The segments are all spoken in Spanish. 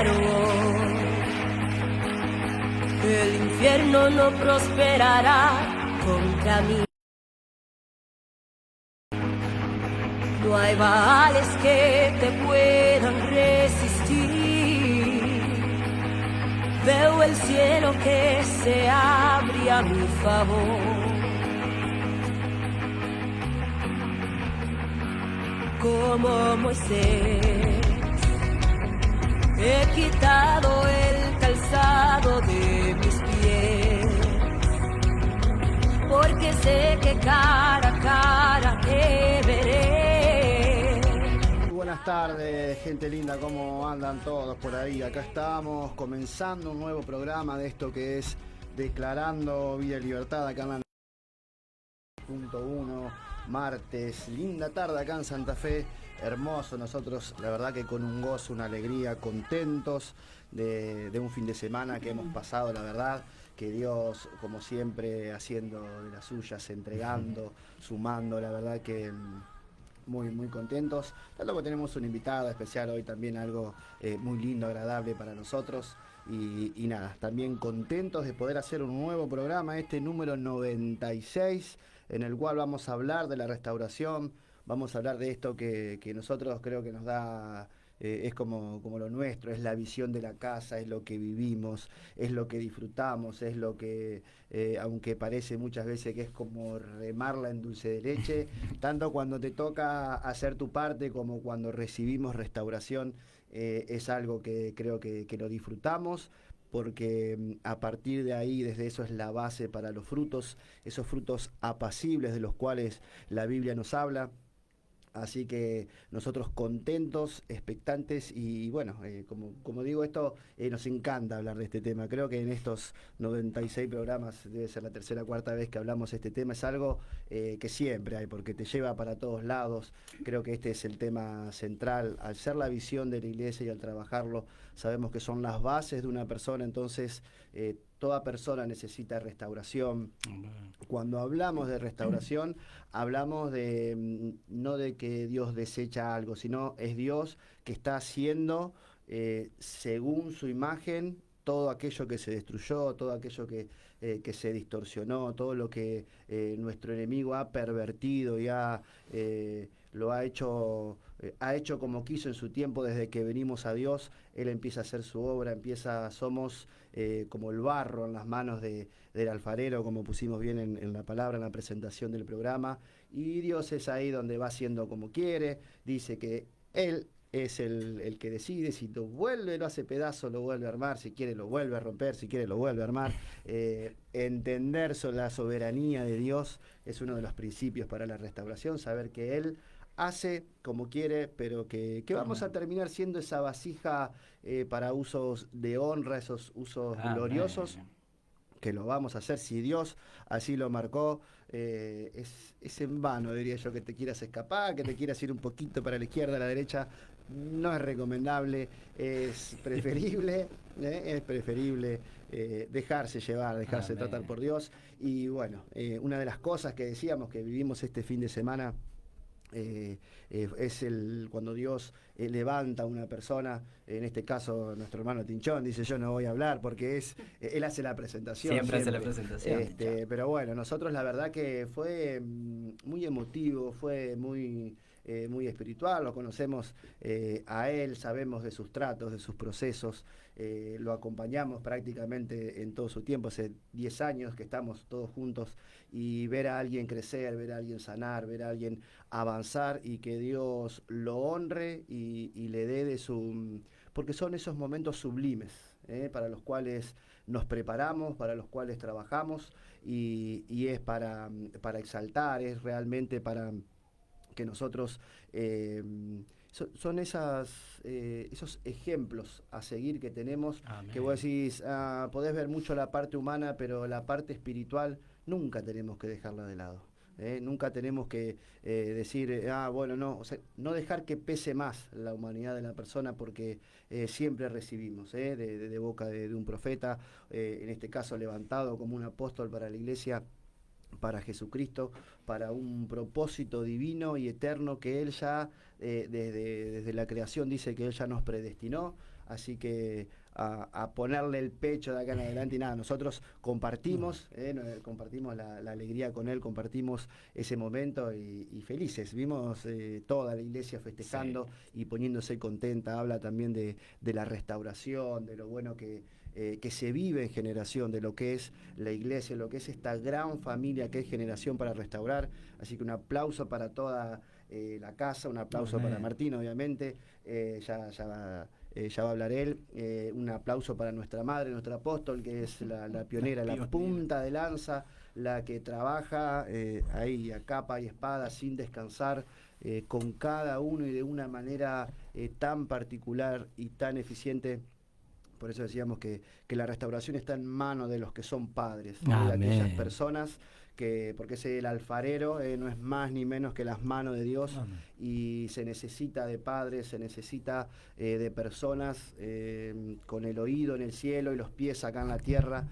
declaro que el infierno no prosperará contra mí. No hay baales que te puedan resistir. Veo el cielo que se abre a mi favor. Como Moisés, he quitado el calzado de mis pies, porque sé que cara a cara te veré. Buenas tardes, gente linda, ¿cómo andan todos por ahí? Acá estamos comenzando un nuevo programa de esto que es Declarando Vida y Libertad, acá en la .1, martes, linda tarde acá en Santa Fe, hermoso, nosotros la verdad que con un gozo, una alegría, contentos de un fin de semana que hemos pasado, la verdad que Dios como siempre haciendo de las suyas, entregando, sumando, la verdad que muy contentos, tanto que tenemos un invitado especial hoy también, algo muy lindo, agradable para nosotros. Y nada, también contentos de poder hacer un nuevo programa, este número 96, en el cual vamos a hablar de la restauración, vamos a hablar de esto que nosotros creo que nos da, es como lo nuestro, es la visión de la casa, es lo que vivimos, es lo que disfrutamos, es lo que, aunque parece muchas veces que es como remarla en dulce de leche, tanto cuando te toca hacer tu parte como cuando recibimos restauración, es algo que creo que lo disfrutamos, porque a partir de ahí, desde eso es la base para los frutos, esos frutos apacibles de los cuales la Biblia nos habla. Así que nosotros contentos, expectantes y bueno, como digo esto, nos encanta hablar de este tema. Creo que en estos 96 programas, debe ser la tercera o cuarta vez que hablamos de este tema, es algo que siempre hay, porque te lleva para todos lados. Creo que este es el tema central. Al ser la visión de la iglesia y al trabajarlo, sabemos que son las bases de una persona, entonces toda persona necesita restauración. Cuando hablamos de restauración, hablamos de no de que Dios desecha algo, sino es Dios que está haciendo según su imagen todo aquello que se destruyó, todo aquello que se distorsionó, todo lo que nuestro enemigo ha pervertido y lo ha hecho como quiso en su tiempo. Desde que venimos a Dios, Él empieza a hacer su obra, somos como el barro en las manos del alfarero, como pusimos bien en la palabra, en la presentación del programa, y Dios es ahí donde va haciendo como quiere, dice que Él es el que decide, si lo vuelve, lo hace pedazo, lo vuelve a armar, si quiere lo vuelve a romper, si quiere lo vuelve a armar. Entender la soberanía de Dios es uno de los principios para la restauración, saber que Él hace como quiere, pero que vamos a terminar siendo esa vasija para usos de honra, esos usos gloriosos, que lo vamos a hacer si Dios así lo marcó. Es en vano, diría yo, que te quieras escapar, que te quieras ir un poquito para la izquierda, a la derecha. No es recomendable, es preferible dejarse llevar, dejarse tratar por Dios. Y bueno, una de las cosas que decíamos que vivimos este fin de semana, es cuando Dios levanta a una persona, en este caso nuestro hermano Tinchón dice: yo no voy a hablar, porque él hace la presentación. Siempre hace la presentación. Pero bueno, nosotros la verdad que fue muy emotivo, fue muy espiritual, lo conocemos a él, sabemos de sus tratos, de sus procesos, lo acompañamos prácticamente en todo su tiempo, hace 10 años que estamos todos juntos, y ver a alguien crecer, ver a alguien sanar, ver a alguien avanzar, y que Dios lo honre y le dé de su... porque son esos momentos sublimes, para los cuales nos preparamos, para los cuales trabajamos, y es para exaltar, es realmente para que nosotros... son esos ejemplos a seguir que tenemos. Amén. Que vos decís, podés ver mucho la parte humana, pero la parte espiritual nunca tenemos que dejarla de lado. Nunca tenemos que decir, bueno, no, o sea, no dejar que pese más la humanidad de la persona, porque siempre recibimos de boca de un profeta, en este caso levantado como un apóstol para la iglesia, para Jesucristo, para un propósito divino y eterno que Él ya, desde la creación, dice que Él ya nos predestinó así que a ponerle el pecho de acá en adelante y nada, nosotros compartimos, compartimos la alegría con él, compartimos ese momento y felices, vimos toda la iglesia festejando y poniéndose contenta, habla también de la restauración, de lo bueno que se vive en Generación, de lo que es la iglesia, lo que es esta gran familia que es Generación para Restaurar, así que un aplauso para toda la casa, un aplauso para Martín, obviamente, ya va a hablar él, un aplauso para nuestra madre, nuestra apóstol, que es la pionera, la punta de lanza, la que trabaja ahí a capa y espada sin descansar, con cada uno y de una manera tan particular y tan eficiente. Por eso decíamos que la restauración está en manos de los que son padres, de aquellas personas porque es el alfarero, no es más ni menos que las manos de Dios. Amén. Y se necesita de padres, se necesita de personas con el oído en el cielo y los pies acá en la tierra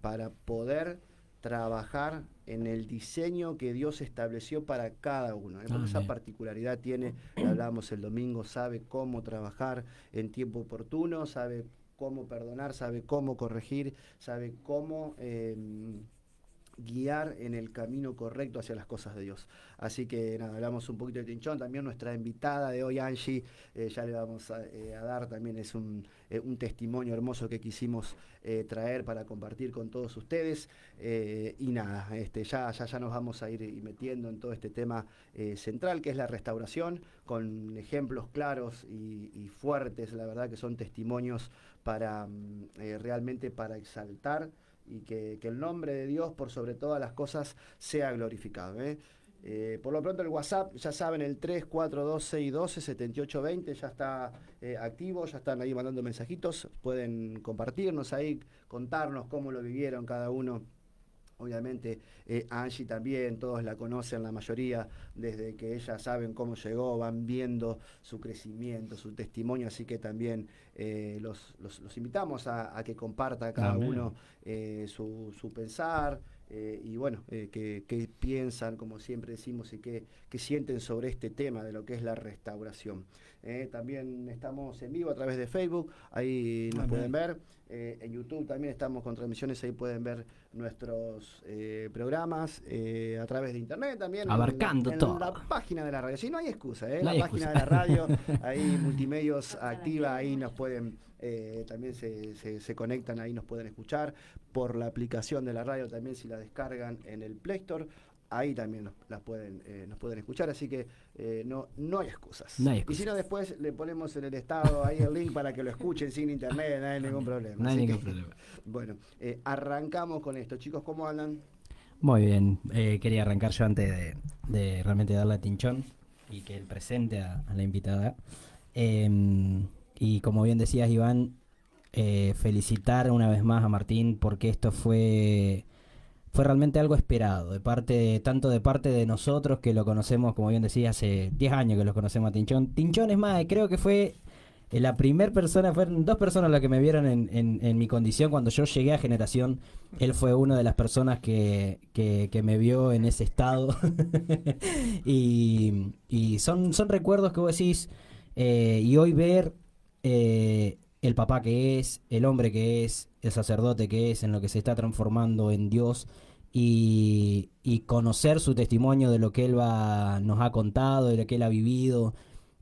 para poder trabajar en el diseño que Dios estableció para cada uno, porque esa particularidad tiene, lo hablábamos el domingo, sabe cómo trabajar en tiempo oportuno, sabe cómo perdonar, sabe cómo corregir, sabe cómo guiar en el camino correcto hacia las cosas de Dios. Así que nada, hablamos un poquito de Tinchón, también nuestra invitada de hoy, Angie, ya le vamos a dar, también es un testimonio hermoso que quisimos traer para compartir con todos ustedes, y nada, ya nos vamos a ir metiendo en todo este tema central que es la restauración, con ejemplos claros y fuertes, la verdad que son testimonios para realmente para exaltar y que el nombre de Dios por sobre todas las cosas sea glorificado. Por lo pronto el WhatsApp, ya saben, el 342-612-7820 ya está activo, ya están ahí mandando mensajitos, pueden compartirnos ahí, contarnos cómo lo vivieron cada uno. Obviamente Angie también, todos la conocen, la mayoría, desde que ellas saben cómo llegó, van viendo su crecimiento, su testimonio, así que también los invitamos a que comparta cada uno su pensar, y bueno, qué piensan, como siempre decimos, y qué sienten sobre este tema de lo que es la restauración. También estamos en vivo a través de Facebook, ahí nos pueden ver. En YouTube también estamos con transmisiones, ahí pueden ver nuestros programas, a través de internet también, abarcando en todo. la página de la radio, sí, no hay excusa, no la hay página excusa. de la radio, ahí Multimedios activa, ahí nos pueden, también se conectan, ahí nos pueden escuchar por la aplicación de la radio, también si la descargan en el Play Store, ahí también nos pueden escuchar, así que no hay excusas. No hay excusas. Y si no, después le ponemos en el estado ahí el link para que lo escuchen sin internet, no hay ningún problema. No hay ningún problema. Bueno, arrancamos con esto. Chicos, ¿cómo andan? Muy bien, quería arrancar yo antes de realmente darle a Tinchón y que él presente a la invitada. Y como bien decías, Iván, felicitar una vez más a Martín porque esto fue realmente algo esperado, tanto de parte de nosotros que lo conocemos, como bien decía, hace 10 años que lo conocemos a Tinchón. Tinchón, es más, creo que fue la primera persona, fueron 2 personas las que me vieron en mi condición cuando yo llegué a Generación. Él fue una de las personas que me vio en ese estado. y son recuerdos que vos decís, y hoy ver el papá que es, el hombre que es, el sacerdote que es, en lo que se está transformando en Dios, y conocer su testimonio de lo que él nos ha contado, de lo que él ha vivido,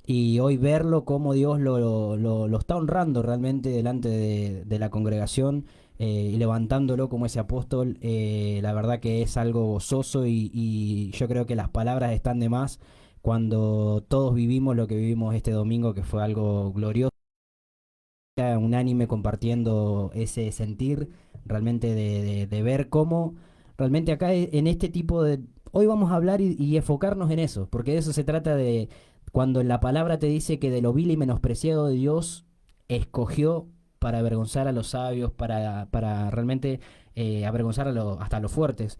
y hoy verlo como Dios lo está honrando realmente delante de la congregación, y levantándolo como ese apóstol, la verdad que es algo gozoso, y yo creo que las palabras están de más cuando todos vivimos lo que vivimos este domingo, que fue algo glorioso, unánime compartiendo ese sentir realmente de ver cómo realmente acá en este tipo de... Hoy vamos a hablar y enfocarnos en eso, porque de eso se trata, de cuando la palabra te dice que de lo vil y menospreciado de Dios escogió para avergonzar a los sabios, para realmente avergonzar hasta a los fuertes.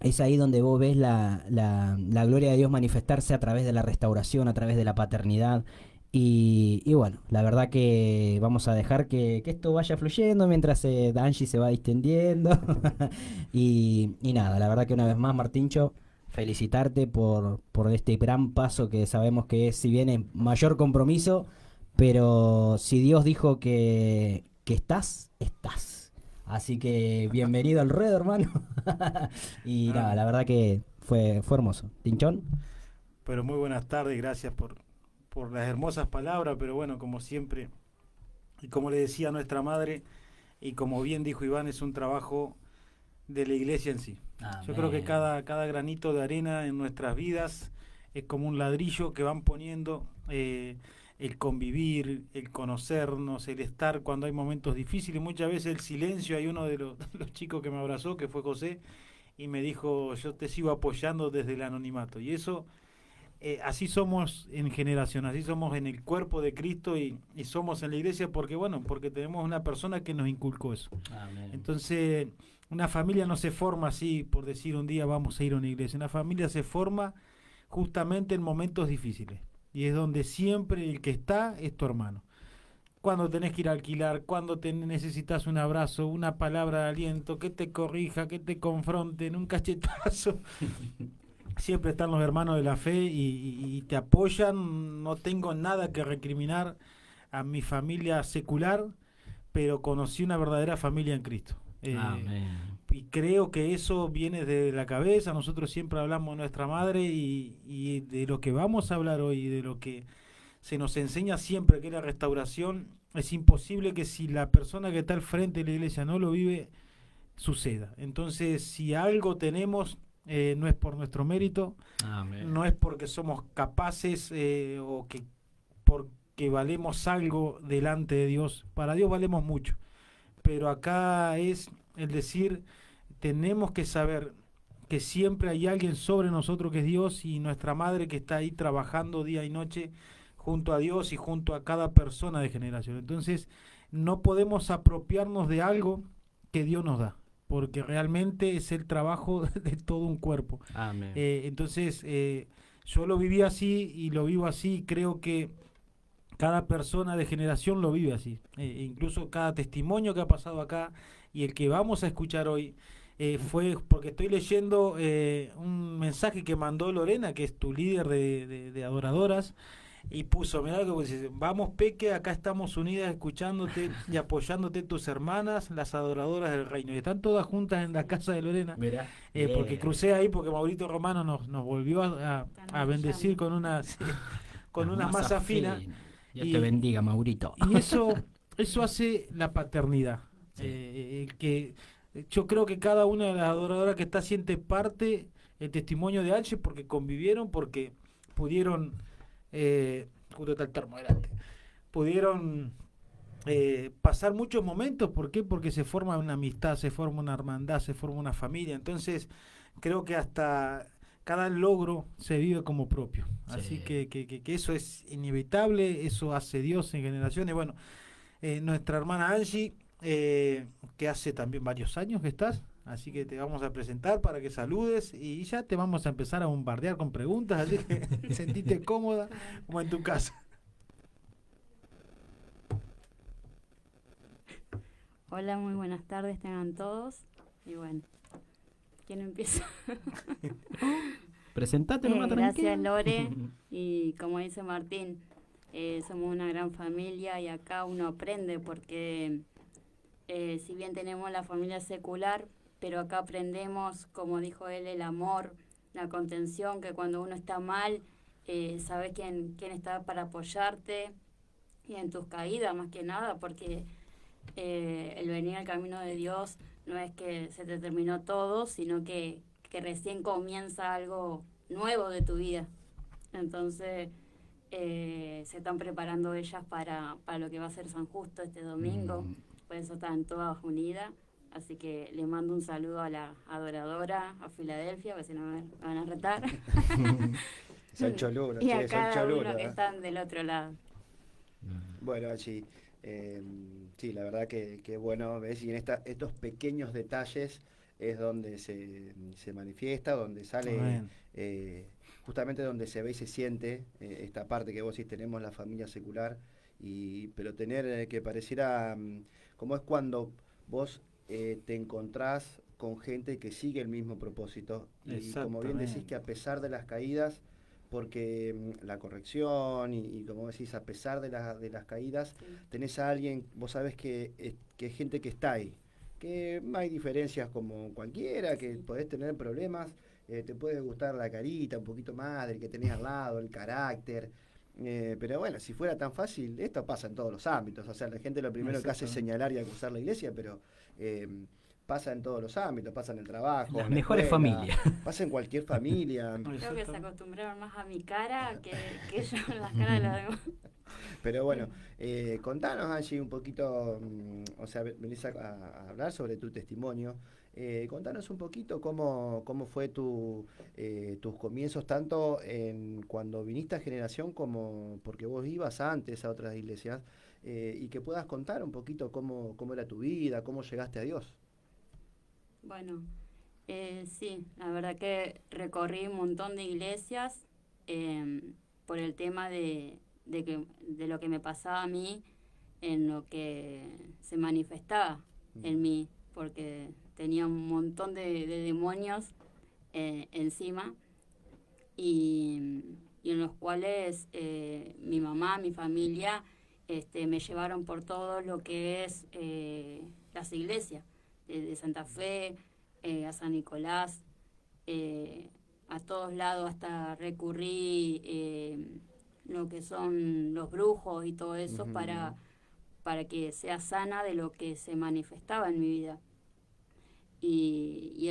Es ahí donde vos ves la gloria de Dios manifestarse a través de la restauración, a través de la paternidad. Y bueno, la verdad que vamos a dejar que esto vaya fluyendo mientras Angie se va distendiendo. y nada, la verdad que una vez más, Martíncho, felicitarte por este gran paso que sabemos que es, si bien en mayor compromiso, pero si Dios dijo que estás, estás. Así que bienvenido al ruedo, hermano. Y nada, la verdad que fue hermoso. ¿Tinchón? Pero muy buenas tardes, gracias por las hermosas palabras, pero bueno, como siempre, y como le decía a nuestra madre, y como bien dijo Iván, es un trabajo de la iglesia en sí. Yo creo que cada granito de arena en nuestras vidas es como un ladrillo que van poniendo el convivir, el conocernos, el estar cuando hay momentos difíciles, muchas veces el silencio. Hay uno de los chicos que me abrazó, que fue José, y me dijo, yo te sigo apoyando desde el anonimato. Y eso, así somos en generación, así somos en el cuerpo de Cristo y somos en la iglesia porque tenemos una persona que nos inculcó eso. Amén. Entonces, una familia no se forma así por decir un día vamos a ir a una iglesia. Una familia se forma justamente en momentos difíciles. Y es donde siempre el que está es tu hermano. Cuando tenés que ir a alquilar, cuando necesitas un abrazo, una palabra de aliento, que te corrija, que te confronten, un cachetazo. Siempre están los hermanos de la fe y te apoyan. No tengo nada que recriminar a mi familia secular, pero conocí una verdadera familia en Cristo. Y creo que eso viene de la cabeza. Nosotros siempre hablamos de nuestra madre y de lo que vamos a hablar hoy, de lo que se nos enseña siempre, que es la restauración. Es imposible que si la persona que está al frente de la iglesia no lo vive, suceda. Entonces, si algo tenemos, no es por nuestro mérito, no es porque somos capaces o que porque valemos algo delante de Dios. Para Dios valemos mucho, pero acá es el decir, tenemos que saber que siempre hay alguien sobre nosotros que es Dios, y nuestra madre que está ahí trabajando día y noche junto a Dios y junto a cada persona de generación. Entonces no podemos apropiarnos de algo que Dios nos da, porque realmente es el trabajo de todo un cuerpo. Amén. Entonces yo lo viví así y lo vivo así. Creo que cada persona de generación lo vive así. Incluso cada testimonio que ha pasado acá y el que vamos a escuchar hoy fue porque estoy leyendo un mensaje que mandó Lorena, que es tu líder de adoradoras, y puso, mirá que dice, vamos Peque, acá estamos unidas escuchándote y apoyándote tus hermanas, las adoradoras del reino. Y están todas juntas en la casa de Lorena. Porque crucé ahí porque Maurito Romano nos volvió a bendecir con una masa fina. Dios te bendiga, Maurito. Y eso hace la paternidad. Que yo creo que cada una de las adoradoras que está siente parte el testimonio de H, porque convivieron, porque pudieron justo está el termo delante, pudieron pasar muchos momentos. ¿Por qué? Porque se forma una amistad, se forma una hermandad, se forma una familia. Entonces creo que hasta cada logro se vive como propio. Sí. Así que eso es inevitable, eso hace Dios en generaciones. Bueno, nuestra hermana Angie, que hace también varios años que estás, así que te vamos a presentar para que saludes y ya te vamos a empezar a bombardear con preguntas, así que sentite cómoda como en tu casa. Hola, muy buenas tardes tengan todos. Y bueno, ¿quién empieza? Presentate nomás, gracias Lore, y como dice Martín, somos una gran familia y acá uno aprende porque si bien tenemos la familia secular, pero acá aprendemos, como dijo él, el amor, la contención, que cuando uno está mal, sabes quién está para apoyarte y en tus caídas más que nada, porque el venir al camino de Dios no es que se te terminó todo, sino que recién comienza algo nuevo de tu vida. Entonces se están preparando ellas para lo que va a ser San Justo este domingo, por eso están todas unidas. Así que le mando un saludo a la adoradora, a Filadelfia, porque si no me van a retar. Son choluros, y a son cada choluros, uno que están del otro lado. Bueno, sí, sí, la verdad que bueno, ¿ves? Y en estos pequeños detalles es donde se manifiesta, donde sale, justamente donde se ve y se siente esta parte que vos decís, tenemos la familia secular, pero tener que pareciera, como es cuando vos te encontrás con gente que sigue el mismo propósito, y como bien decís, que a pesar de las caídas porque la corrección y como decís, a pesar de las caídas, Sí. tenés a alguien, vos sabés que hay gente que está ahí, que hay diferencias como cualquiera, que Sí. podés tener problemas, te puede gustar la carita un poquito más del que tenés al lado, el carácter, pero bueno, si fuera tan fácil, esto pasa en todos los ámbitos, o sea, la gente lo primero que hace es Exactamente. señalar y acusar la iglesia, pero eh, pasa en todos los ámbitos, pasa en el trabajo, Las en la mejores escuela, familias. pasa en cualquier familia. Creo que se Exactamente. acostumbraron más a mi cara que yo a las caras de los demás. Pero bueno, contanos, Angie, un poquito, o sea, venís a hablar sobre tu testimonio. Contanos un poquito cómo fue tus comienzos, tanto en cuando viniste a Generación como porque vos ibas antes a otras iglesias, y que puedas contar un poquito cómo era tu vida, cómo llegaste a Dios. Bueno, sí, la verdad que recorrí un montón de iglesias por el tema de lo que me pasaba a mí, en lo que se manifestaba en mí, porque tenía un montón de demonios encima y, y en los cuales mi mamá, mi familia, me llevaron por todo lo que es las iglesias, de Santa Fe, a San Nicolás, a todos lados, hasta recurrí lo que son los brujos y todo eso Ujú. para que sea sana de lo que se manifestaba en mi vida. Y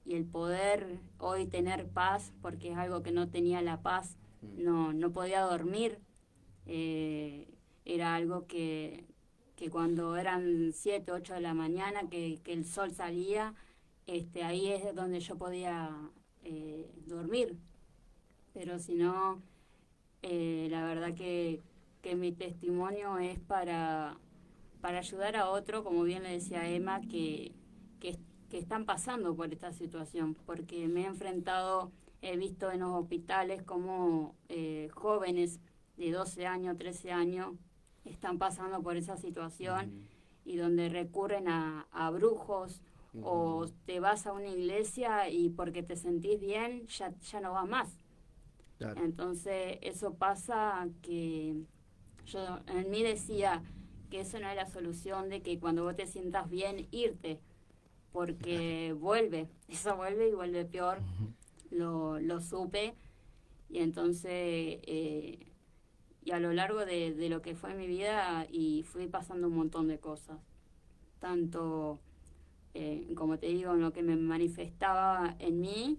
el poder hoy tener paz, porque es algo que no tenía la paz, no podía dormir, era algo que cuando eran 7, 8 de la mañana, que el sol salía, ahí es donde yo podía dormir. Pero si no, la verdad que mi testimonio es para ayudar a otro, como bien le decía Emma, que, que están pasando por esta situación, porque me he enfrentado, he visto en los hospitales como jóvenes de 12 años, 13 años, están pasando por esa situación y donde recurren a brujos o te vas a una iglesia y porque te sentís bien ya no vas más. Claro. Entonces eso pasa que yo en mí decía que eso no es la solución, de que cuando vos te sientas bien irte, porque vuelve, eso vuelve y vuelve peor, lo supe y entonces y a lo largo de lo que fue mi vida y fui pasando un montón de cosas, tanto como te digo, en lo que me manifestaba en mí,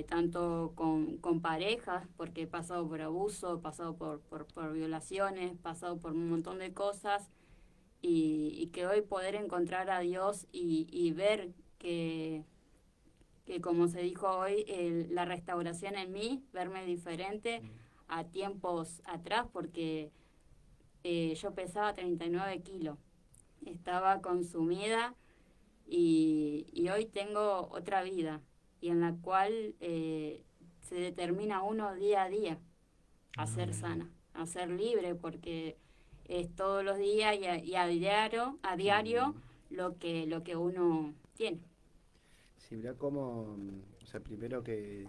tanto con parejas, porque he pasado por abuso, he pasado por violaciones, he pasado por un montón de cosas, y que hoy poder encontrar a Dios y ver que como se dijo hoy, la restauración en mí, verme diferente a tiempos atrás, porque yo pesaba 39 kilos, estaba consumida y hoy tengo otra vida y en la cual se determina uno día a día a ser sana, a ser libre, porque es todos los días y a diario lo que uno tiene. Sí, mirá cómo, o sea, primero que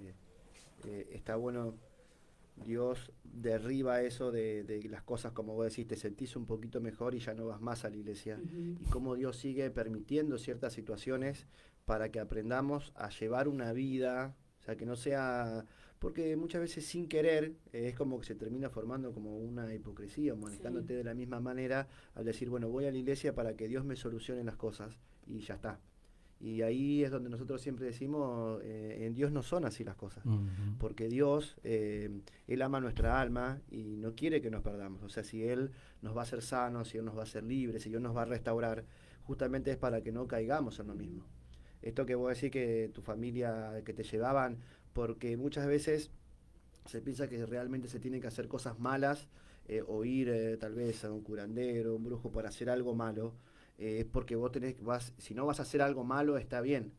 está bueno, Dios derriba eso de las cosas, como vos decís, te sentís un poquito mejor y ya no vas más a la iglesia. Uh-huh. Y cómo Dios sigue permitiendo ciertas situaciones para que aprendamos a llevar una vida, o sea, que no sea... Porque muchas veces sin querer es como que se termina formando como una hipocresía, manejándote Sí. de la misma manera al decir, bueno, voy a la iglesia para que Dios me solucione las cosas y ya está. Y ahí es donde nosotros siempre decimos, en Dios no son así las cosas, porque Dios, Él ama nuestra alma y no quiere que nos perdamos. O sea, si Él nos va a hacer sanos, si Él nos va a hacer libres, si Dios nos va a restaurar, justamente es para que no caigamos en lo mismo. Esto que vos decís que tu familia, que te llevaban, porque muchas veces se piensa que realmente se tienen que hacer cosas malas, o ir tal vez a un curandero, un brujo para hacer algo malo, es porque vos si no vas a hacer algo malo está bien,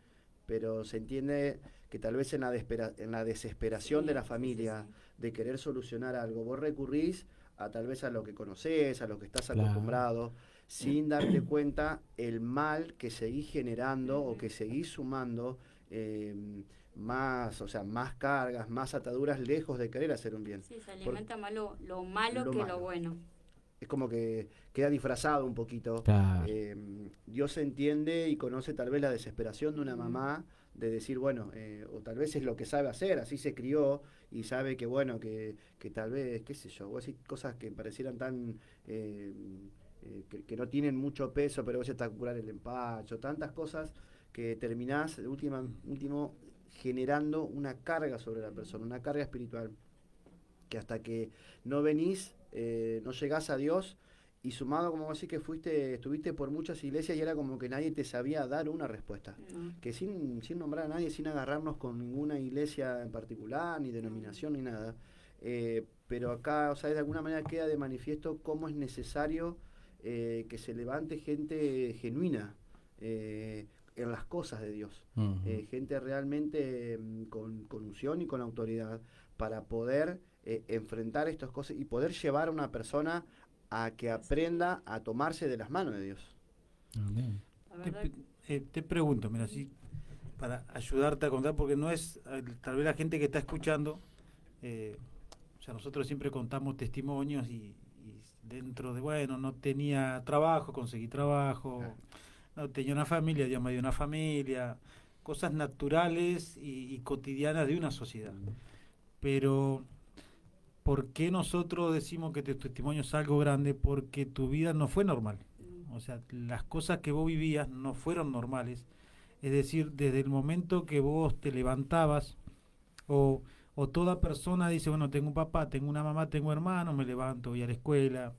pero se entiende que tal vez en la desesperación Sí, de la sí, familia, sí. de querer solucionar algo, vos recurrís a tal vez a lo que conocés, a lo que estás Claro. acostumbrado, sin darte cuenta el mal que seguís generando o Ujú. que seguís sumando, o sea, más cargas, más ataduras, lejos de querer hacer un bien. Sí, se alimenta más lo malo lo que malo. lo bueno. Es como que queda disfrazado un poquito. Claro. Dios entiende y conoce tal vez la desesperación de una mamá de decir, bueno, o tal vez es lo que sabe hacer, así se crió y sabe que, bueno, que tal vez, qué sé yo, vos decís cosas que parecieran tan... que no tienen mucho peso, pero a veces está curar el empacho, tantas cosas que terminás, último, generando una carga sobre la persona, una carga espiritual, que hasta que no venís, no llegás a Dios, y sumado, como vos decís, que estuviste por muchas iglesias y era como que nadie te sabía dar una respuesta. Que sin nombrar a nadie, sin agarrarnos con ninguna iglesia en particular, ni denominación, ni nada. Pero acá, o sea, de alguna manera queda de manifiesto cómo es necesario que se levante gente genuina en las cosas de Dios. Gente realmente con unción y con autoridad para poder enfrentar estas cosas y poder llevar a una persona a que aprenda a tomarse de las manos de Dios. Amén. La verdad Te pregunto, mira, así, para ayudarte a contar, porque no es, tal vez la gente que está escuchando, o sea, nosotros siempre contamos testimonios y dentro de, bueno, no tenía trabajo, conseguí trabajo, no tenía una familia, Dios me dio una familia, cosas naturales y cotidianas de una sociedad. Pero, ¿por qué nosotros decimos que tu testimonio es algo grande? Porque tu vida no fue normal. O sea, las cosas que vos vivías no fueron normales. Es decir, desde el momento que vos te levantabas, o toda persona dice, bueno, tengo un papá, tengo una mamá, tengo hermanos, me levanto, voy a la escuela,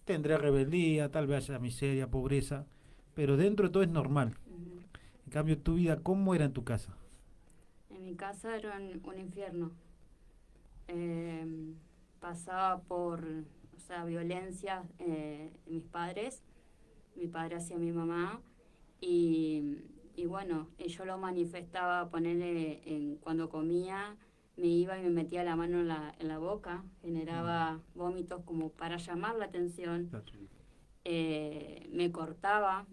tendré rebeldía, tal vez haya miseria, pobreza, pero dentro de todo es normal. En cambio, tu vida, ¿cómo era en tu casa? En mi casa era un infierno. Pasaba por, o sea, violencia de mis padres, mi padre hacia mi mamá, y bueno, yo lo manifestaba, ponerle cuando comía, me iba y me metía la mano en la boca, generaba vómitos como para llamar la atención. Me cortaba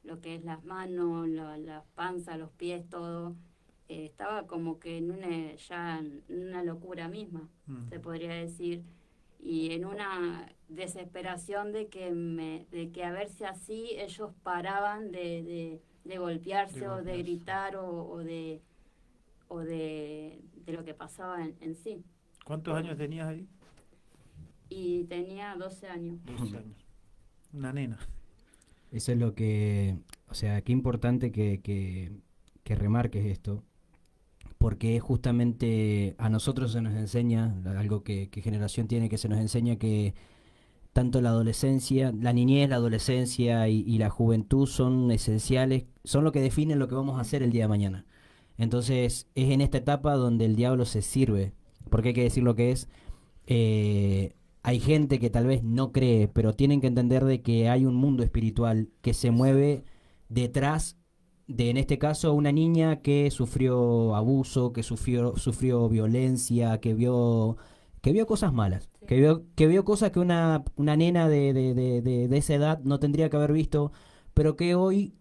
lo que es las manos, la panza, los pies, todo. Estaba como que ya en una locura misma, se podría decir, y en una desesperación de que a ver si así ellos paraban de golpearse o de gritar o de lo que pasaba en sí. ¿Cuántos años tenías ahí? Y tenía 12 años. 12 años. Una nena. Eso es lo que, o sea, qué importante que remarques esto, porque justamente a nosotros se nos enseña, algo que generación tiene, que se nos enseña que tanto la adolescencia, la niñez, la adolescencia y la juventud son esenciales, son lo que definen lo que vamos a hacer el día de mañana. Entonces es en esta etapa donde el diablo se sirve, porque hay que decir lo que es. Hay gente que tal vez no cree, pero tienen que entender de que hay un mundo espiritual que se mueve detrás de, en este caso, una niña que sufrió abuso, que sufrió violencia, que vio cosas malas, sí. que vio cosas que una nena de esa edad no tendría que haber visto, pero que hoy,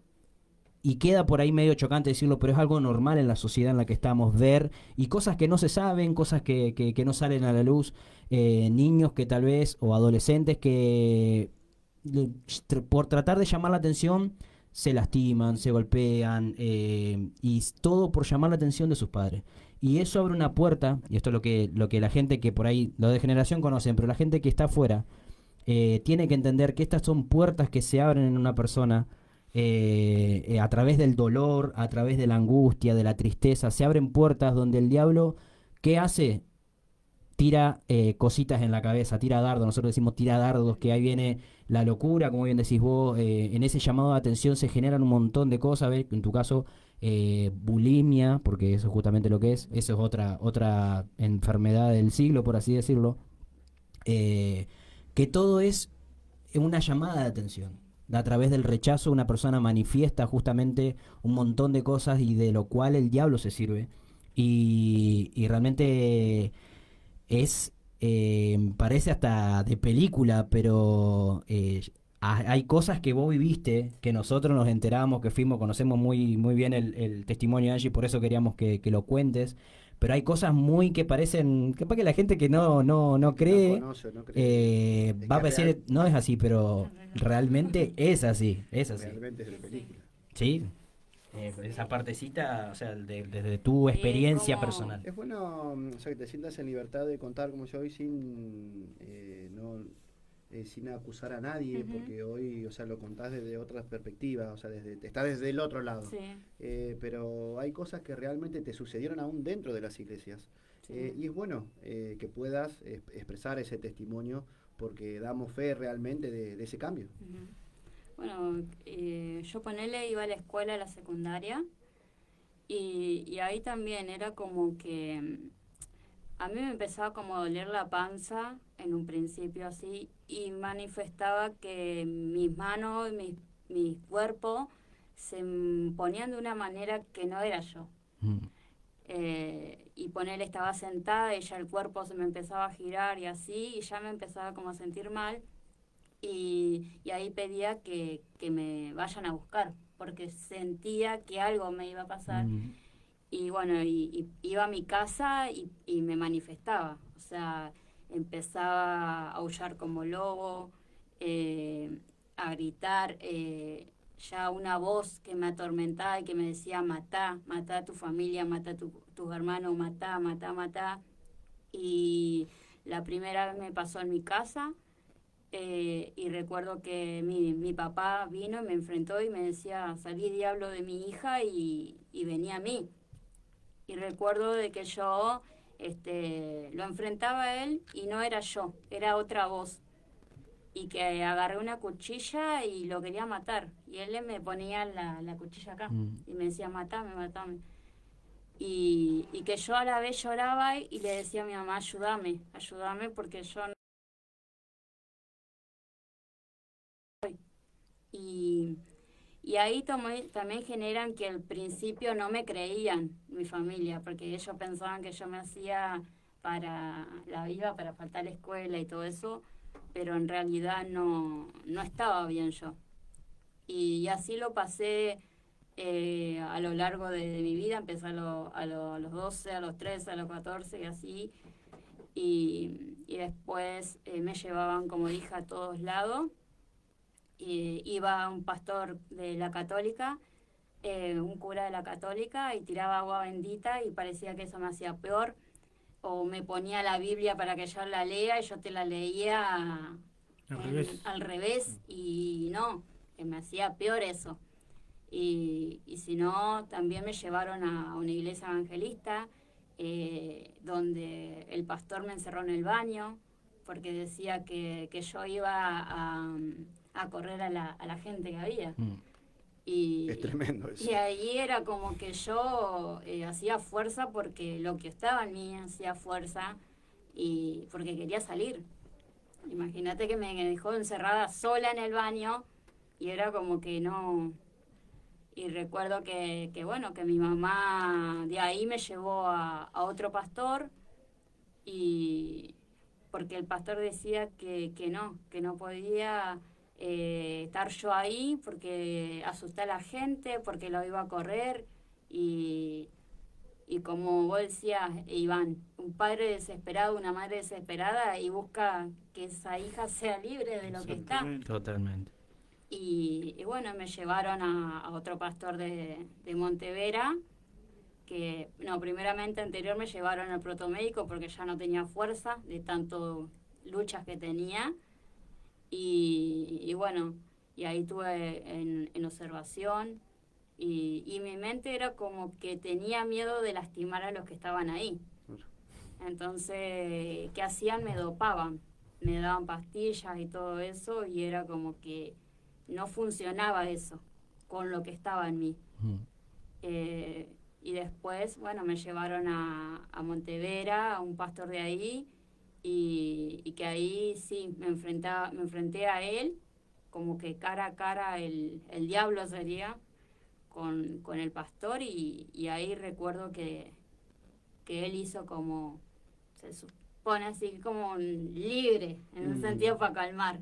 y queda por ahí medio chocante decirlo, pero es algo normal en la sociedad en la que estamos, ver, y cosas que no se saben, cosas que no salen a la luz, niños que tal vez, o adolescentes que por tratar de llamar la atención se lastiman, se golpean, y todo por llamar la atención de sus padres. Y eso abre una puerta, y esto es lo que la gente que por ahí, lo de generación conocen, pero la gente que está afuera, tiene que entender que estas son puertas que se abren en una persona, a través del dolor, a través de la angustia, de la tristeza, se abren puertas donde el diablo, ¿qué hace? Tira cositas en la cabeza, tira dardos, nosotros decimos tira dardos, que ahí viene la locura, como bien decís vos, en ese llamado de atención se generan un montón de cosas, ¿ves? En tu caso, bulimia, porque eso es justamente lo que es, eso es otra enfermedad del siglo, por así decirlo, que todo es una llamada de atención. A través del rechazo una persona manifiesta justamente un montón de cosas y de lo cual el diablo se sirve. Y realmente parece hasta de película, pero hay cosas que vos viviste, que nosotros nos enteramos, que fuimos, conocemos muy, muy bien el testimonio de Angie, por eso queríamos que lo cuentes. Pero hay cosas muy que parecen, capaz que la gente que no cree, No conoce, no cree. va a Es que decir, no es así, pero realmente es así, es así. realmente es de película. Sí, esa partecita, o sea, desde tu experiencia como- personal. Es bueno, o sea, que te sientas en libertad de contar como yo hoy sin acusar a nadie, Ujú. porque hoy, o sea, lo contás desde otras perspectivas, o sea, está desde el otro lado. Sí, Pero hay cosas que realmente te sucedieron aún dentro de las iglesias. sí. Y es bueno que puedas expresar ese testimonio porque damos fe realmente de ese cambio. Ujú. Bueno, yo ponele, iba a la escuela, a la secundaria, y ahí también era como que a mí me empezaba como a doler la panza en un principio así, y manifestaba que mis manos, mi cuerpo se ponían de una manera que no era yo. Mm. Y ponerle, estaba sentada y ya el cuerpo se me empezaba a girar y así, y ya me empezaba como a sentir mal, y ahí pedía que me vayan a buscar, porque sentía que algo me iba a pasar. Mm. Y bueno, y iba a mi casa y me manifestaba, o sea, empezaba a aullar como lobo, a gritar, ya una voz que me atormentaba y que me decía: matá, matá a tu familia, matá a tus hermanos, matá, matá, matá. Y la primera vez me pasó en mi casa, y recuerdo que mi papá vino y me enfrentó y me decía: salí diablo de mi hija, y venía a mí. Y recuerdo de que yo lo enfrentaba a él y no era yo, era otra voz. Y que agarré una cuchilla y lo quería matar. Y él me ponía la cuchilla acá y me decía: matame, matame. Y que yo a la vez lloraba y le decía a mi mamá: ayúdame, ayúdame, porque yo no... Y, y ahí también generan que al principio no me creían mi familia, porque ellos pensaban que yo me hacía para la vida, para faltar a la escuela y todo eso, pero en realidad no estaba bien yo. Y así lo pasé, a lo largo de mi vida. Empecé a los 12, a los 13, a los 14 y así. Y después me llevaban como hija a todos lados. Iba un pastor de la católica, un cura de la católica, y tiraba agua bendita y parecía que eso me hacía peor. O me ponía la Biblia para que yo la lea y yo te la leía al revés, y no, que me hacía peor eso. Y si no, también me llevaron a una iglesia evangelista, donde el pastor me encerró en el baño porque decía que yo iba a correr a la gente que había. Y, Es tremendo eso. y ahí era como que yo hacía fuerza porque lo que estaba en mí hacía fuerza, y porque quería salir. Imagínate que me dejó encerrada sola en el baño y era como que no... Y recuerdo que bueno, que mi mamá de ahí me llevó a otro pastor, y porque el pastor decía que no podía estar yo ahí porque asusté a la gente, porque lo iba a correr. Y como vos decías, Iván, un padre desesperado, una madre desesperada, y busca que esa hija sea libre de lo que está. Totalmente. Y bueno, me llevaron a otro pastor de Montevera, que, no, primeramente anterior me llevaron al protomédico porque ya no tenía fuerza de tanto luchas que tenía. Y bueno, y ahí estuve en observación, y mi mente era como que tenía miedo de lastimar a los que estaban ahí. Entonces, ¿qué hacían? Me dopaban, me daban pastillas y todo eso, y era como que no funcionaba eso con lo que estaba en mí. Y después, bueno, me llevaron a Montevera, a un pastor de ahí, y que ahí sí me enfrenté a él, como que cara a cara el diablo sería, con el pastor, y ahí recuerdo que él hizo como, se supone así, como un libre, en un sentido para calmar.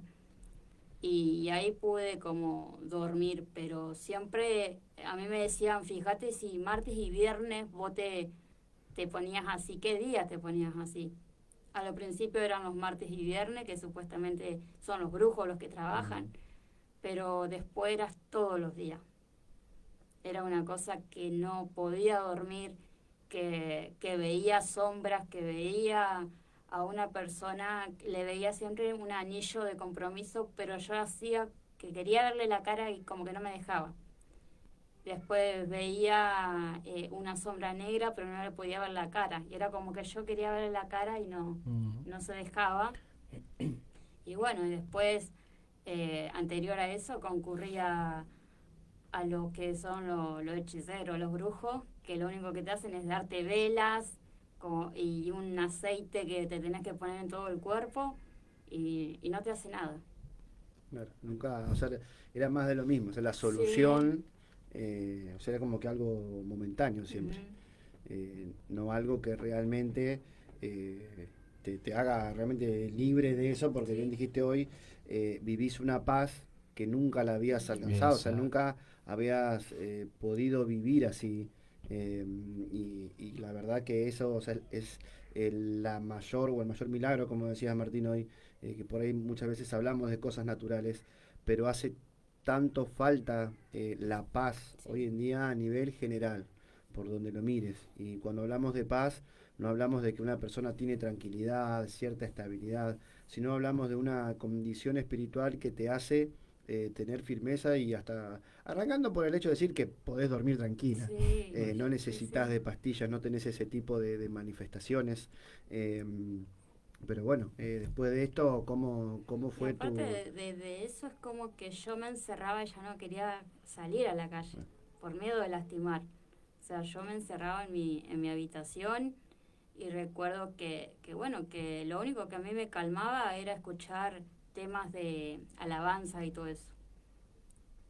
y ahí pude como dormir, pero siempre a mí me decían, fíjate si martes y viernes vos te ponías así, ¿qué día te ponías así? A lo principio eran los martes y viernes, que supuestamente son los brujos los que trabajan, pero después eras todos los días. Era una cosa que no podía dormir, que veía sombras, que veía a una persona, le veía siempre un anillo de compromiso, pero yo hacía que quería verle la cara y como que no me dejaba. Después veía una sombra negra, pero no le podía ver la cara. Y era como que yo quería verle la cara y no se dejaba. Y bueno, y después, anterior a eso, concurría a lo que son los hechiceros, los brujos, que lo único que te hacen es darte velas y un aceite que te tenés que poner en todo el cuerpo y no te hace nada. Claro, nunca, o sea, era más de lo mismo, o sea, la solución, o sea, era como que algo momentáneo siempre, no algo que realmente te haga realmente libre de eso, porque bien dijiste hoy, vivís una paz que nunca la habías alcanzado, o sea, nunca habías podido vivir así, y la verdad que eso, o sea, es la mayor o el mayor milagro, como decía Martín hoy, que por ahí muchas veces hablamos de cosas naturales, pero hace tanto falta la paz hoy en día a nivel general, por donde lo mires. Y cuando hablamos de paz, no hablamos de que una persona tiene tranquilidad, cierta estabilidad, sino hablamos de una condición espiritual que te hace tener firmeza y hasta arrancando por el hecho de decir que podés dormir tranquila. No necesitas de pastillas, no tenés ese tipo de manifestaciones. Pero bueno, después de esto, ¿cómo fue tu...? Aparte de eso es como que yo me encerraba y ya no quería salir a la calle por miedo de lastimar. O sea, yo me encerraba en mi habitación y recuerdo que bueno, que lo único que a mí me calmaba era escuchar temas de alabanza y todo eso.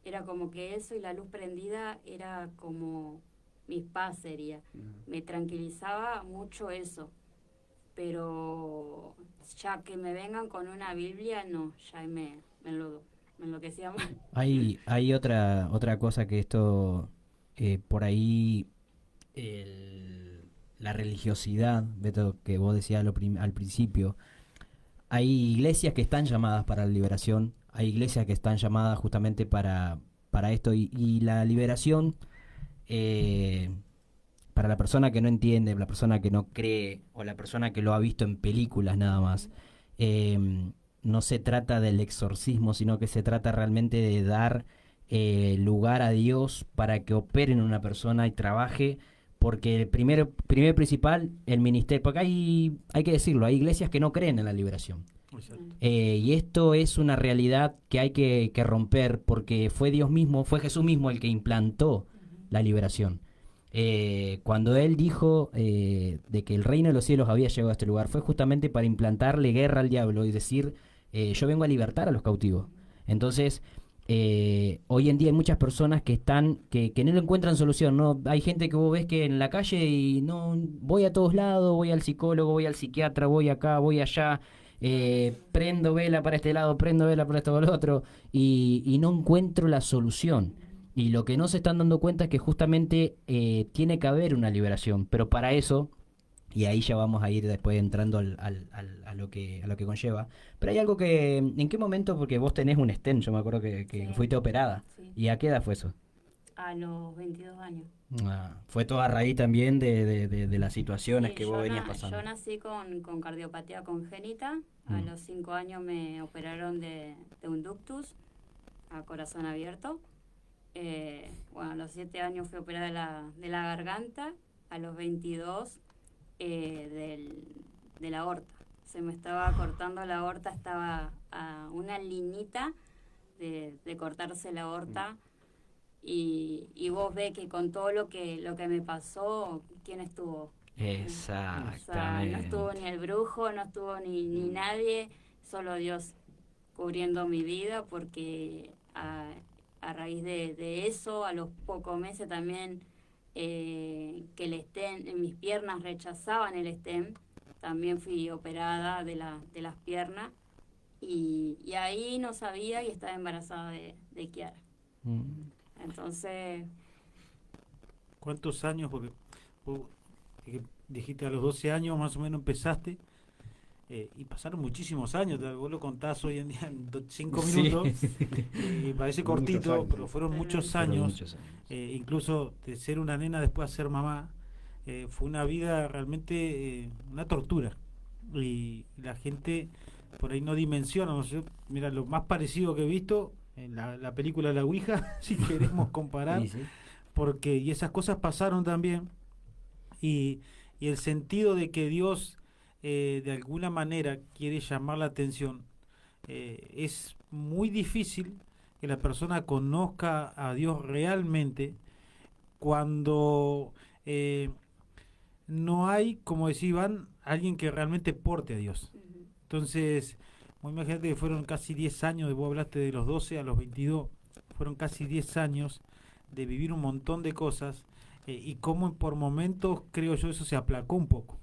Era como que eso y la luz prendida era como mi paz sería. Me tranquilizaba mucho eso. Pero ya que me vengan con una Biblia, no, ya me enloquecía más. Hay otra cosa que esto, por ahí, la religiosidad, Beto, que vos decías al principio, hay iglesias que están llamadas para la liberación, hay iglesias que están llamadas justamente para esto, y la liberación, para la persona que no entiende, la persona que no cree, o la persona que lo ha visto en películas nada más, no se trata del exorcismo, sino que se trata realmente de dar lugar a Dios para que opere en una persona y trabaje, porque el primer principal, el ministerio, porque hay que decirlo, hay iglesias que no creen en la liberación. Y esto es una realidad que hay que romper, porque fue Dios mismo, fue Jesús mismo el que implantó la liberación. Cuando él dijo de que el reino de los cielos había llegado a este lugar, fue justamente para implantarle guerra al diablo y decir, yo vengo a libertar a los cautivos. Entonces, hoy en día hay muchas personas que no le encuentran solución, ¿no? Hay gente que vos ves que en la calle y no, voy a todos lados, voy al psicólogo, voy al psiquiatra, voy acá, voy allá, prendo vela para este lado, prendo vela para esto o lo otro, y no encuentro la solución. Y lo que no se están dando cuenta es que justamente tiene que haber una liberación, pero para eso, y ahí ya vamos a ir después entrando a lo que conlleva, pero hay algo que, ¿en qué momento? Porque vos tenés un stent, yo me acuerdo que Sí. fuiste operada, Sí. ¿y a qué edad fue eso? A los 22 años. Fue todo a raíz también de las situaciones Sí, que vos venías pasando. Yo nací con cardiopatía congénita. A los 5 años me operaron de un ductus a corazón abierto. Bueno, a los 7 años fui operada de la garganta. A los 22 de la aorta. Se me estaba cortando la aorta, estaba a una linita de cortarse la aorta. Y vos ves que con todo lo que me pasó, ¿quién estuvo? Exactamente. O sea, no estuvo ni el brujo, no estuvo ni nadie, solo Dios cubriendo mi vida, porque a raíz de eso, a los pocos meses también, que el stent, en mis piernas rechazaban el stent, también fui operada de las piernas, y ahí no sabía y estaba embarazada de Kiara. Entonces, ¿Cuántos años? Porque vos dijiste a los 12 años más o menos empezaste, y pasaron muchísimos años. Vos lo contás hoy en día en 5 Sí. minutos, y parece Muchos cortito, años. pero fueron muchos años. Muchos años. Incluso de ser una nena después a ser mamá, fue una vida realmente una tortura. Y la gente por ahí no dimensiona. No sé, mira, lo más parecido que he visto en la película La Ouija, si queremos comparar, Sí, sí. porque y esas cosas pasaron también, y, y el sentido de que Dios de alguna manera quiere llamar la atención, es muy difícil que la persona conozca a Dios realmente cuando no hay, como decía Iván, alguien que realmente porte a Dios. ujú, Entonces, vos imagínate que fueron casi 10 años, vos hablaste de los 12 a los 22, fueron casi 10 años de vivir un montón de cosas, y cómo por momentos, creo yo, eso se aplacó un poco,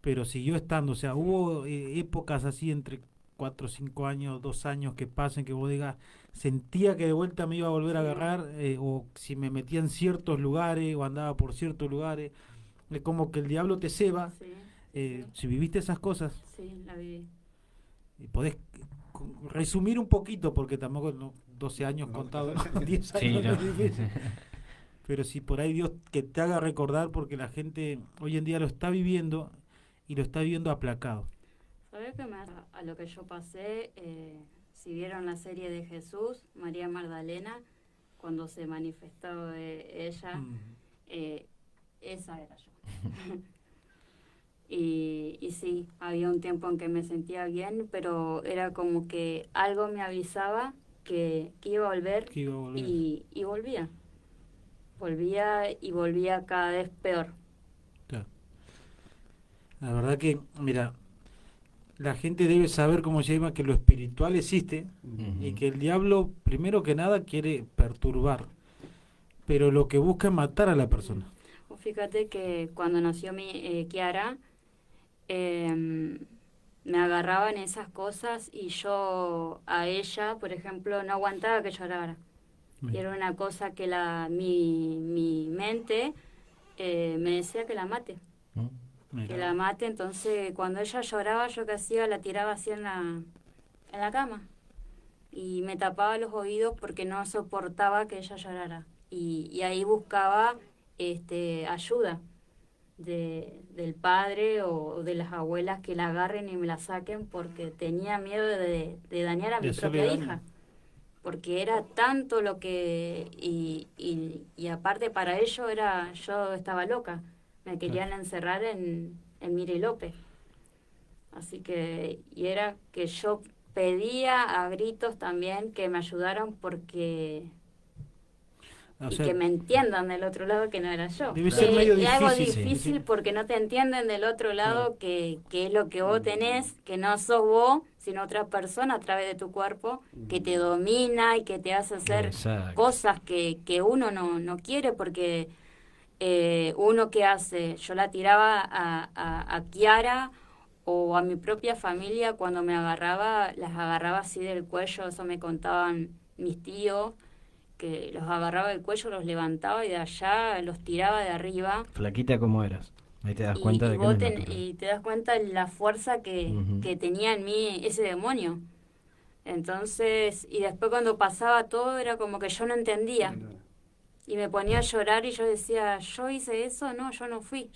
pero siguió estando. O sea, hubo épocas así entre 4 o 5 años, 2 años que pasen, que vos digas, sentía que de vuelta me iba a volver a sí, agarrar, o si me metía en ciertos lugares o andaba por ciertos lugares, es como que el diablo te ceba. sí, sí, Si viviste esas cosas, sí, la viví. y podés resumir un poquito, porque tampoco 12 años No. contados, ¿no? 10 Sí, años no no. es difícil. Pero si por ahí Dios que te haga recordar, porque la gente hoy en día lo está viviendo y lo está viviendo aplacado. ¿Sabes que a lo que yo pasé? Si vieron la serie de Jesús, María Magdalena, cuando se manifestó ella, esa era yo. Y sí, había un tiempo en que me sentía bien, pero era como que algo me avisaba que iba a volver, Que iba a volver. y volvía. Volvía y volvía cada vez peor. Claro. La verdad que, mira, la gente debe saber, como se llama, que lo espiritual existe y que el diablo, primero que nada, quiere perturbar, pero lo que busca es matar a la persona. Fíjate que cuando nació mi Kiara, me agarraban esas cosas y yo a ella, por ejemplo, no aguantaba que llorara. Y era una cosa que mi mente me decía que la mate. Que la mate. Entonces cuando ella lloraba, yo qué hacía, la tiraba así en la cama y me tapaba los oídos porque no soportaba que ella llorara, y ahí buscaba ayuda del padre o de las abuelas que la agarren y me la saquen, porque tenía miedo de dañar a mi De hacerle propia daño. hija, porque era tanto lo que y aparte para ello yo estaba loca, me querían encerrar en Mire López. Así que, y era que yo pedía a gritos también que me ayudaran, porque O y sea, que me entiendan del otro lado, que no era yo. debe ser medio Y algo difícil, difícil sí. porque no te entienden del otro lado, Claro. que es lo que vos tenés, que no sos vos, sino otra persona a través de tu cuerpo, que te domina y que te hace hacer Exacto. cosas que uno no quiere, porque uno que hace, yo la tiraba a Kiara o a mi propia familia cuando me agarraba, las agarraba así del cuello, eso me contaban mis tíos, que los agarraba del cuello, los levantaba y de allá los tiraba de arriba. Flaquita como eras. Ahí te das cuenta de que no Vos es natural. y te das cuenta de la fuerza Ujú. que tenía en mí ese demonio. Entonces, y después cuando pasaba todo era como que yo no entendía. Y me ponía a llorar y yo decía, ¿yo hice eso? No, yo no fui.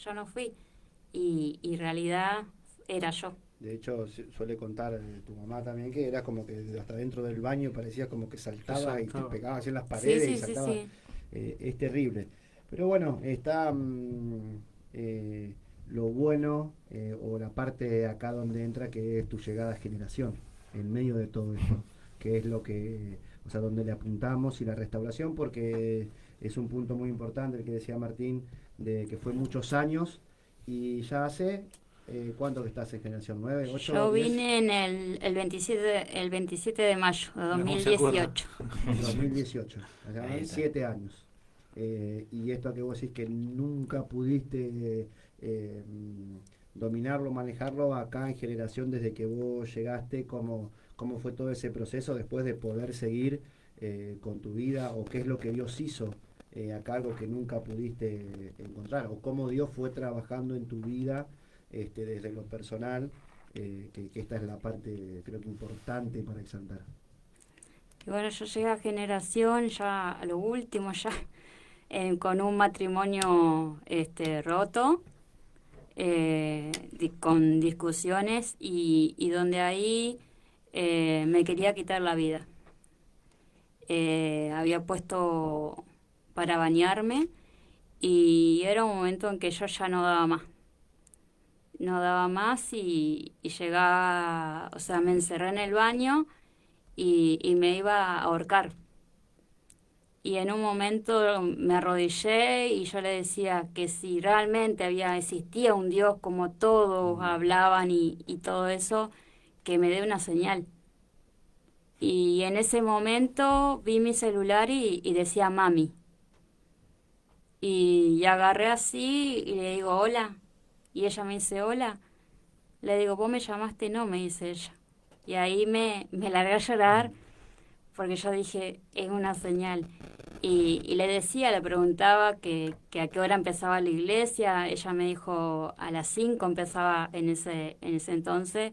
Y en realidad era yo. De hecho, suele contar tu mamá también que era como que hasta dentro del baño parecía como que saltaba y te saltaba. pegaba así en las Sí, paredes y sí, sí, saltaba. sí. Es terrible. Pero bueno, está lo bueno, o la parte acá donde entra, que es tu llegada a generación, en medio de todo esto, que es lo que, o sea, donde le apuntamos, y la restauración, porque es un punto muy importante el que decía Martín, de que fue muchos años, y ya hace, ¿cuánto que estás en generación? ¿9, 8, Yo 10? vine en el 27 de mayo de Mira cómo se acuerda. 2018. 2018, o sea, Ahí está. 7 años. Y esto que vos decís que nunca pudiste dominarlo, manejarlo acá en generación, desde que vos llegaste, ¿cómo cómo fue todo ese proceso después de poder seguir con tu vida, o qué es lo que Dios hizo acá, algo que nunca pudiste encontrar, o cómo Dios fue trabajando en tu vida desde lo personal, que esta es la parte creo que importante para exaltar. Y bueno, yo llegué a Generación ya a lo último, ya con un matrimonio roto, con discusiones y donde ahí me quería quitar la vida. Había puesto para bañarme y era un momento en que yo ya no daba más. No daba más y llegaba, o sea, me encerré en el baño y me iba a ahorcar. Y en un momento me arrodillé y yo le decía que si realmente existía un Dios como todos hablaban y todo eso, que me dé una señal. Y en ese momento vi mi celular y decía mami. Y agarré así y le digo hola. Y ella me dice hola. Le digo, ¿vos me llamaste? No, me dice ella. Y ahí me largué a llorar porque yo dije, es una señal. Y le preguntaba que a qué hora empezaba la iglesia. Ella me dijo a las 5 empezaba en ese entonces.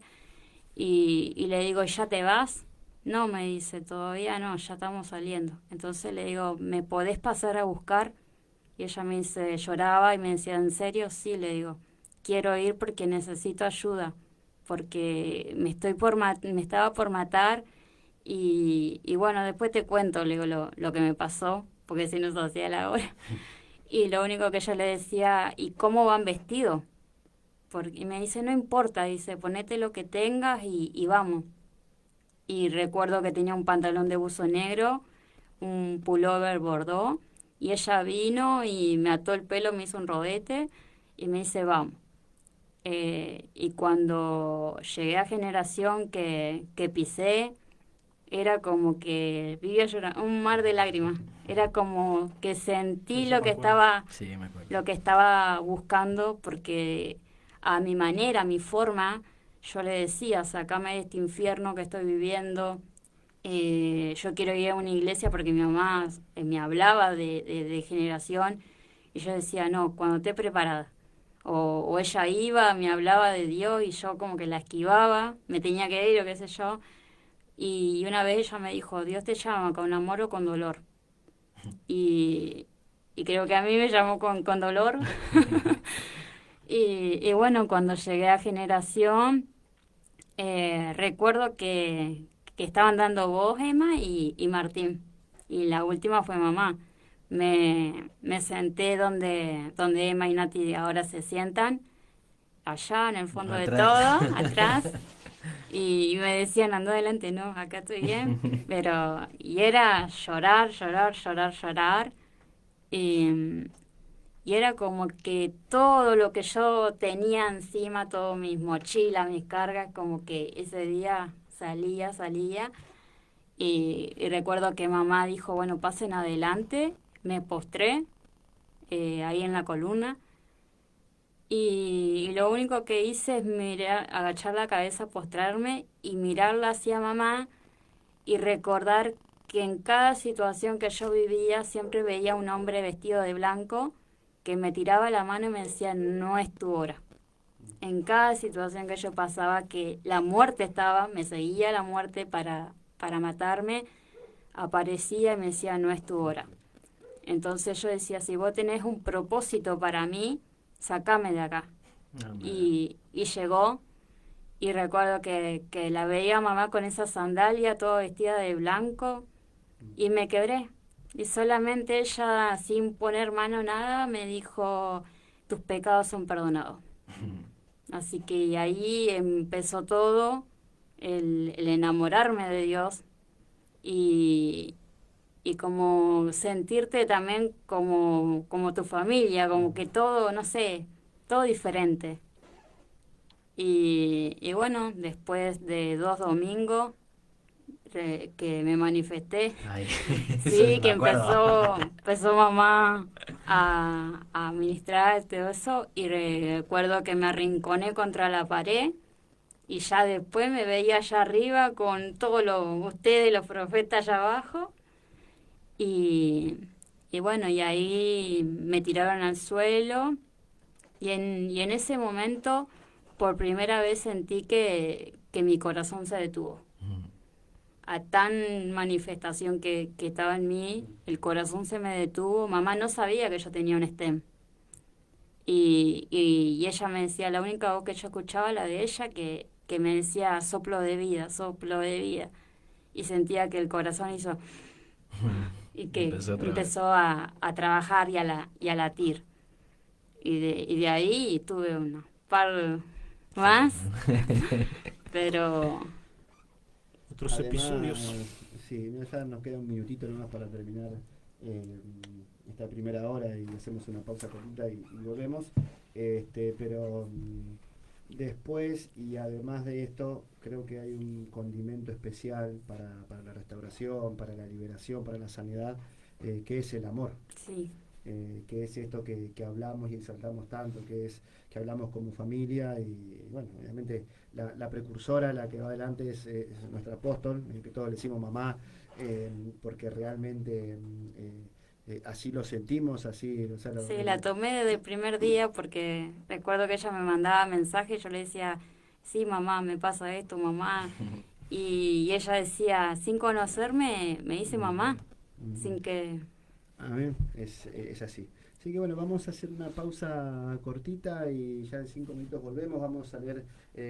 Y le digo, ¿ya te vas? No, me dice, todavía no, ya estamos saliendo. Entonces le digo, ¿me podés pasar a buscar? Y ella me dice, lloraba y me decía, ¿en serio? Sí, le digo, quiero ir porque necesito ayuda, porque me estaba por matar y bueno, después te cuento, le digo, lo que me pasó, porque si no se hacía la hora. Y lo único que yo le decía, ¿y cómo van vestidos? Y me dice, no importa, dice, ponete lo que tengas y vamos. Y recuerdo que tenía un pantalón de buzo negro, un pullover bordó, y ella vino y me ató el pelo, me hizo un rodete y me dice, vamos. Y cuando llegué a Generación que pisé, era como que vivía llorando, un mar de lágrimas. Era como que sentí Sí, lo que estaba, Sí, me acuerdo. lo que estaba buscando, porque a mi manera, a mi forma, yo le decía, sacame de este infierno que estoy viviendo. Yo quiero ir a una iglesia porque mi mamá me hablaba de Generación y yo decía, no, cuando esté preparada. O ella iba, me hablaba de Dios y yo como que la esquivaba, me tenía que ir o qué sé yo. Y una vez ella me dijo, Dios te llama con amor o con dolor. Y creo que a mí me llamó con dolor. Y bueno, cuando llegué a Generación, recuerdo que estaban dando vos, Emma, y Martín. Y la última fue mamá. Me senté donde Emma y Nati ahora se sientan, allá en el fondo de Atrás. todo, atrás. Y me decían, anda adelante, no, acá estoy bien. Y era llorar, llorar, llorar, llorar. Y era como que todo lo que yo tenía encima, todas mis mochilas, mis cargas, como que ese día salía. Y recuerdo que mamá dijo, bueno, pasen adelante. Me postré ahí en la columna. Y lo único que hice es mirar, agachar la cabeza, postrarme y mirarla hacia mamá y recordar que en cada situación que yo vivía siempre veía un hombre vestido de blanco que me tiraba la mano y me decía, no es tu hora. En cada situación que yo pasaba, que la muerte estaba, me seguía la muerte para matarme, aparecía y me decía, no es tu hora. Entonces yo decía, si vos tenés un propósito para mí, sacame de acá. Y llegó, y recuerdo que la veía mamá con esa sandalia, toda vestida de blanco, y me quebré. Y solamente ella, sin poner mano nada, me dijo, tus pecados son perdonados. Así que ahí empezó todo, el enamorarme de Dios y como sentirte también como tu familia, como que todo, no sé, todo diferente. Y bueno, después de 2 domingos que me manifesté, Ay, sí, que me acuerdo. empezó mamá a ministrar todo eso y recuerdo que me arrinconé contra la pared Y ya después me veía allá arriba con todos ustedes, los profetas allá abajo. Y, y bueno, y ahí me tiraron al suelo. Y en ese momento, por primera vez sentí que mi corazón se detuvo. A tan manifestación que estaba en mí, el corazón se me detuvo. Mamá no sabía que yo tenía un stem. Y ella me decía, la única voz que yo escuchaba, la de ella, que me decía soplo de vida, soplo de vida. Y sentía que el corazón hizo... y que empezó a trabajar y a latir. Y de ahí tuve unos par más, pero... Otros Además, episodios. Sí, ya nos queda un minutito nomás para terminar esta primera hora y hacemos una pausa cortita y volvemos. Pero después y además de esto, creo que hay un condimento especial para la restauración, para la liberación, para la sanidad, que es el amor. Sí. Que es esto que hablamos y exaltamos tanto, que es que hablamos como familia y bueno, obviamente la precursora, la que va adelante es nuestra apóstol, que todos le decimos mamá, porque realmente así lo sentimos, así... O sea, Sí, la tomé desde el primer día porque recuerdo que ella me mandaba mensajes y yo le decía, sí, mamá, me pasa esto, mamá. Y ella decía, sin conocerme, me dice mamá, sin que... Amén, es así. Así que bueno, vamos a hacer una pausa cortita y ya en 5 minutos volvemos. Vamos a leer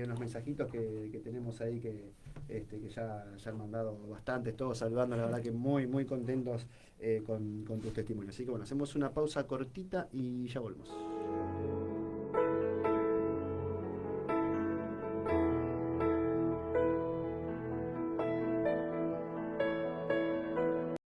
unos mensajitos que tenemos ahí que ya han mandado bastantes, todos saludando, la verdad que muy, muy contentos con tus testimonios. Así que bueno, hacemos una pausa cortita y ya volvemos.